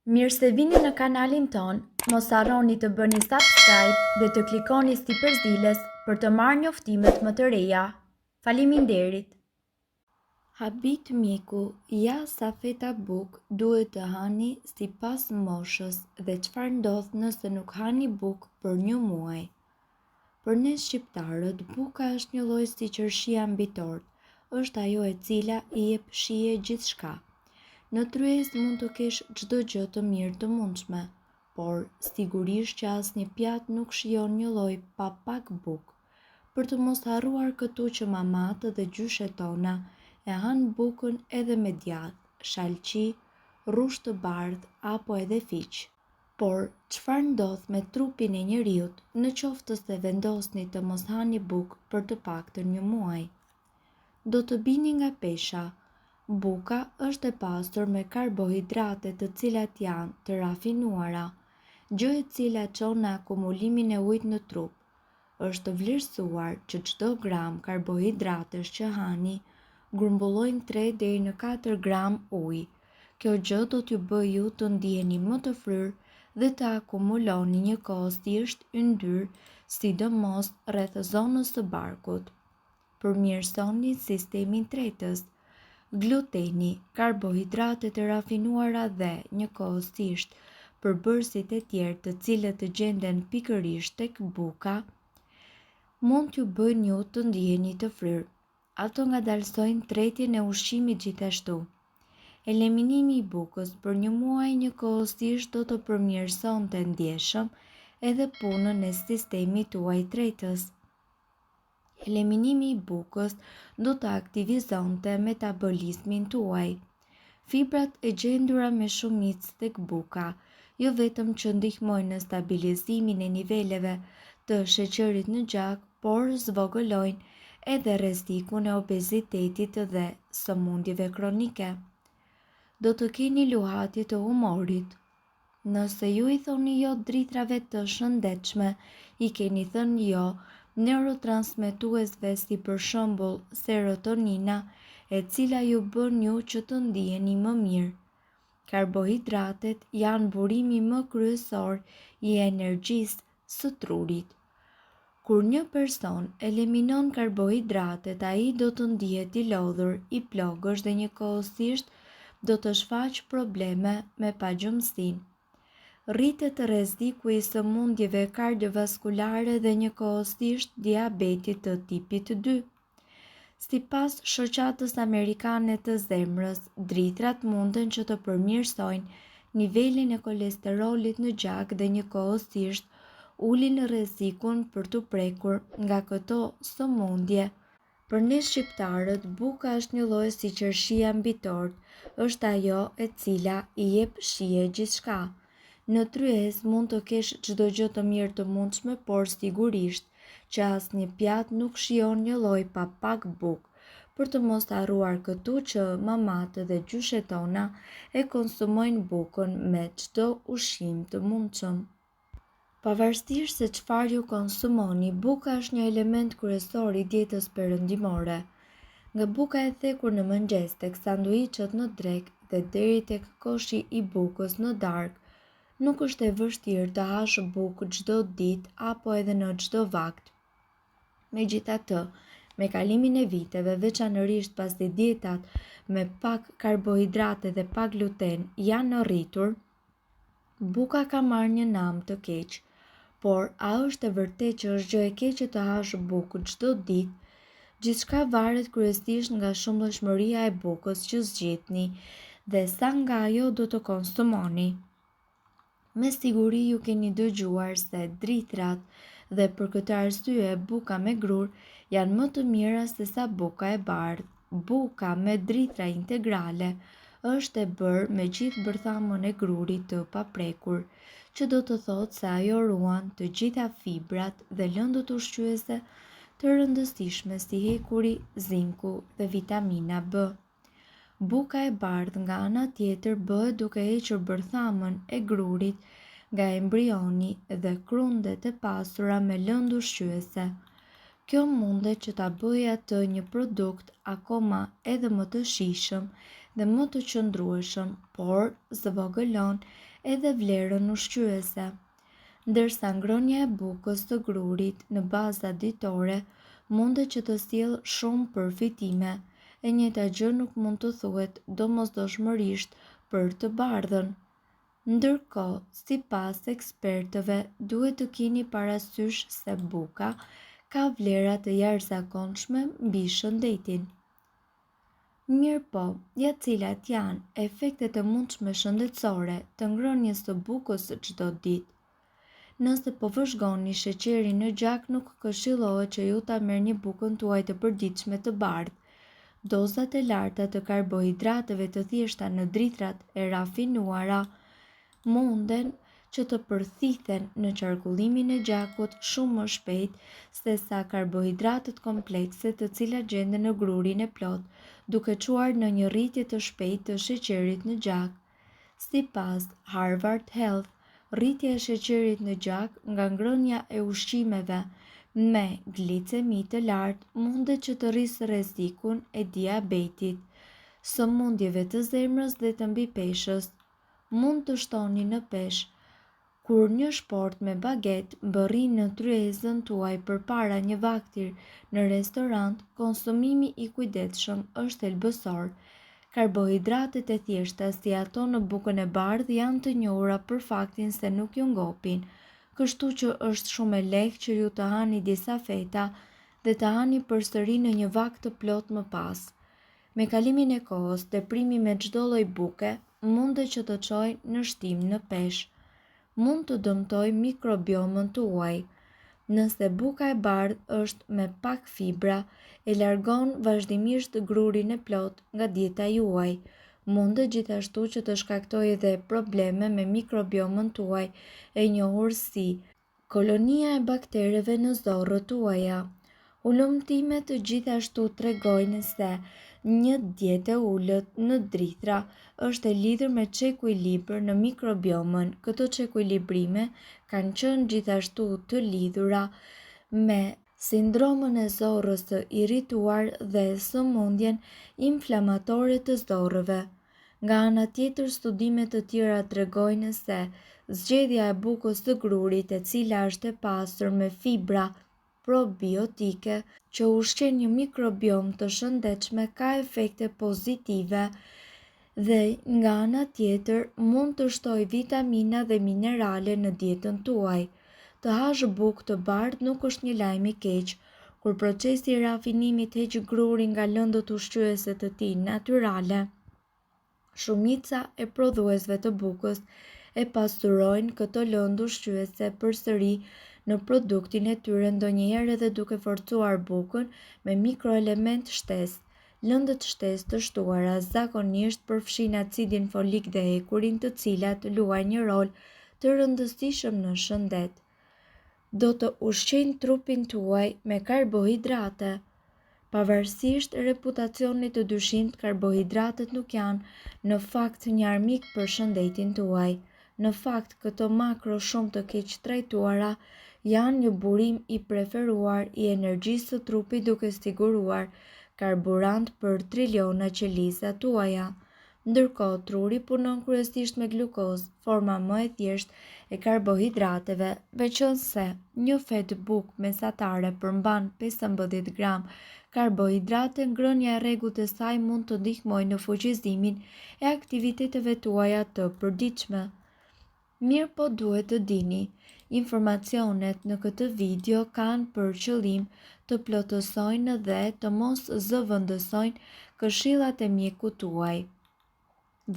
Mirë se vini në kanalin ton, mos harroni të bëni subscribe dhe të klikoni si përzieles për të marrë njoftimet më të reja. Faleminderit! Habit mjeku, ja sa feta bukë duhet të hani sipas moshës dhe çfarë ndodh nëse nuk hani bukë për 1 muaj. Për ne shqiptarët, buka është një lloj si qershia mbi tort, është ajo e cila i jep shije gjithçka. Në tryez mund të kesh çdo gjë të mirë të mundshme, por sigurisht që asnjë pjatë nuk shijon një lloj pa pak bukë. Për të mos harruar këtu që mamat dhe gjyshet tona e hanë bukën edhe me djathë, shalqi, rrushë të bardhë apo edhe fiq. Por çfarë ndodh me trupin e njeriut në qoftë se vendosni të mos hani bukë për të paktën 1 muaj? Do të bini nga pesha. Buka është e pasur me karbohidrate të cilat janë të rafinuara, gjë e cila çon në akumulimin e ujit në trup. Është vlerësuar që çdo gram karbohidratesh që hani grumbullojnë 3 deri në 4 gram ujë. Kjo gjë do t'ju bëjë ju të ndiheni më të fryrë dhe të akumuloni njëkohësisht yndyrë, sidomos rreth zonës së barkut. Përmirësoni sistemin tretës. Gluteni, karbohidratet e rafinuara dhe njëkohësisht përbërësit e tjerë të cilët të gjenden pikërisht tek buka, mund t'ju bëjnë ju të ndiheni të fryrë. Ato ngadalsojnë tretjen e ushqimit gjithashtu. Eliminimi i bukës për 1 muaj njëkohësisht do të përmirësonte ndjeshëm edhe punën e sistemit tuaj tretës. Eliminimi i bukës do të aktivizonte metabolizmin tuaj. Fibrat e gjendura me shumicë tek buka, jo vetëm që ndihmojnë në stabilizimin e niveleve të sheqerit në gjak, por zvogëlojnë edhe rrezikun e obezitetit dhe sëmundjeve kronike. Do të keni luhatje të humorit. Nëse ju i thoni jo dritrave të shëndetshme, i keni thënë jo neurotransmetuesve si për shembull serotonina, e cila ju bën ju që të ndiheni më mirë. Karbohidratet janë burimi më kryesor i energjisë së trurit. Kur një person eliminon karbohidratet, ai do të ndihet i lodhur, i plogësh dhe njëkohësisht do të shfaq probleme me pagjumsinë. Rritet rreziku i sëmundjeve kardiovaskulare dhe njëkohësisht diabetit të tipit 2. Sipas shoqatës amerikane të zemrës, dritrat munden që të përmirësojnë nivelin e kolesterolit në gjak dhe njëkohësisht ulin rrezikun për të prekur nga këto sëmundje. Për ne shqiptarët, buka është një lloj si qershia mbi tort, është ajo e cila i jep shije gjithçka. Në tryez mund të kesh çdo gjë të mirë të mundshme, por sigurisht që asnjë pjatë nuk shijon një lloj pa pak bukë. Për të mos harruar këtu që mamat dhe gjyshet tona e konsumojnë bukën me çdo ushqim të mundshëm. Pavarësisht se çfarë ju konsumoni, buka është një element kryesor i dietës perëndimore. Nga buka e thekur në mëngjes tek sanduiçet në drekë dhe deri tek koshi i bukës në darkë, nuk është e vështirë të hash bukë çdo ditë apo edhe në çdo vakt. Megjithatë, me kalimin e viteve, veçanërisht pasi dietat me pak karbohidrate dhe pak gluten janë rritur, buka ka marrë një nam të keq. Por a është e vërtetë që është gjë e keqe të hash bukë çdo ditë? Gjithçka varet kryesisht nga shumëllojshmëria e bukës që zgjidhni dhe sa nga ajo do të konsumoni. Me siguri ju keni dëgjuar se dritrat dhe për këtë arsye buka me grur janë më të mira se sa buka e bardhë. Buka me dritra integrale është e bërë me gjithë bërthamën e grurit të paprekur, që do të thotë se ajo ruan të gjitha fibrat dhe lëndët ushqyese të rëndësishme si hekuri, zinku dhe vitamina B. Buka e bardhë nga ana tjetër bëhet duke hequr bërthamën e grurit nga embrioni dhe krundet e pasura me lëndë ushqyese. Kjo mundet që ta bëjë atë një produkt akoma edhe më të shijshëm dhe më të qëndrueshëm, por zvogëlon edhe vlerën ushqyese. Ndërsa ngrënia e bukës të grurit në baza ditore mundet që të sjellë shumë përfitime, e njëjta gjë nuk mund të thuhet domosdoshmërisht për të bardhën. Ndërkohë, sipas ekspertëve, duhet të keni parasysh se buka ka vlera të jashtëzakonshme mbi shëndetin. Mirëpo, ja cilat janë efektet e mundshme shëndetësore të ngrënies së bukës çdo ditë? Nëse po vëzhgoni sheqerin në gjak, nuk këshillohet që ju ta merrni bukën tuaj të përditshme të bardhë. Dozat e larta të karbohidrateve të thjeshta në dritrat e rafinuara munden që të përthithen në qarkullimin e gjakut shumë më shpejt se sa karbohidratet komplekse të cilat gjenden në grurin e plot, duke çuar në një rritje të shpejtë të sheqerit në gjak. Sipas Harvard Health, rritja e sheqerit në gjak nga ngrënia e ushqimeve me glicemi të lartë mundet që të rrisë rrezikun e diabetit, sëmundjeve të zemrës dhe të mbipeshës. Mund të shtoni në peshë. Kur një shport me baget bërrin në tryezën tuaj përpara një vakti në restorant, konsumimi i kujdesshëm është thelbësor. Karbohidratet e thjeshta si ato në bukën e bardhë janë të njohura për faktin se nuk ju ngopin, kështu që është shumë e lehtë që ju të hani disa feta dhe të hani përsëri në një vakt të plot më pas. Me kalimin e kohës, teprimi me çdo lloj buke mundet që të çojë në shtim në peshë. Mund të dëmtojë mikrobiomën tuaj. Nëse buka e bardhë është me pak fibra, e largon vazhdimisht grurin e plot nga dieta juaj. Mundet gjithashtu që të shkaktojë edhe probleme me mikrobiomën tuaj, e njohur si kolonia e baktereve në zorrët tuaja. Ulëmtimet gjithashtu tregojnë se një dietë e ulët në drithra është e lidhur me çekuilibër në mikrobiomën. Këto çekuilibrime kanë qenë gjithashtu të lidhura me sindromën e zorrës së irrituar dhe sëmundjen inflamatore të zorrëve. Nga ana tjetër, studime të tjera tregojnë se zgjedhja e bukës së grurit, e cila është e pasur me fibra probiotike që ushqen një mikrobiom të shëndetshëm, ka efekte pozitive dhe nga ana tjetër mund të shtojë vitamina dhe minerale në dietën tuaj. Të hash bukë të bardhë nuk është një lajm i keq. Kur procesi i rafinimit heq grurin nga lëndët ushqyese të tij natyrale, shumica e prodhuesve të bukës e pasurojnë këto lëndë ushqyese përsëri në produktin e tyre, ndonjëherë edhe duke forcuar bukën me mikroelement shtesë. Lëndët shtesë të shtuara zakonisht përfshin acidin folik dhe ekurin, të cilat luajnë një rol të rëndësishëm në shëndet. Do të ushqejnë trupin tuaj me karbohidrate. Pavarësisht reputacionit të dyshimit, karbohidratet nuk janë në fakt një armik për shëndetin tuaj. Në fakt, këto makro shumë të keq trajtuara janë një burim i preferuar i energjisë së trupit, duke siguruar karburant për triliona qelizat tuaja. Ndërkohë, truri punon kryesisht me glukozë, forma më e thjeshtë e karbohidrateve, veçanse një fet bukë mesatare përmban 15 gram karbohidrate. Ngrënia e rregullt e saj mund të ndihmojë në fuqizimin e aktiviteteve tuaja të përditshme. Mirëpo duhet të dini, informacionet në këtë video kanë për qëllim të plotësojnë dhe të mos zëvendësojnë këshillat e mjekut tuaj,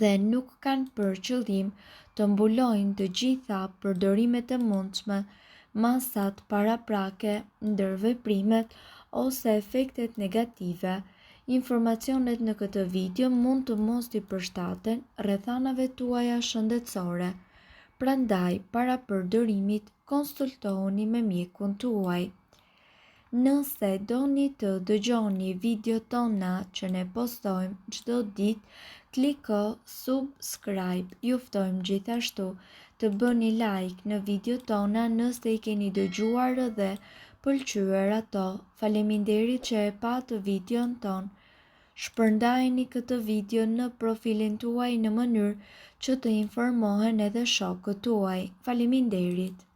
dhe nuk kanë për qëllim të mbulojnë të gjitha përdorimet e mundshme, masat paraprake, ndërveprimet ose efektet negative. Informacionet në këtë video mund të mos i përshtaten rrethanave tuaja shëndetësore. Prandaj, para përdorimit, konsultohuni me mjekun tuaj. Nëse doni të dëgjoni video tona që ne postojmë çdo ditë, kliko subscribe. Ju ftojmë gjithashtu të bëni like në video tona nëse i keni dëgjuar dhe pëlqyer ato. Faleminderit që e patë videon ton. Shpërndajeni këtë video në profilin tuaj në mënyrë që të informohen edhe shokët tuaj. Faleminderit!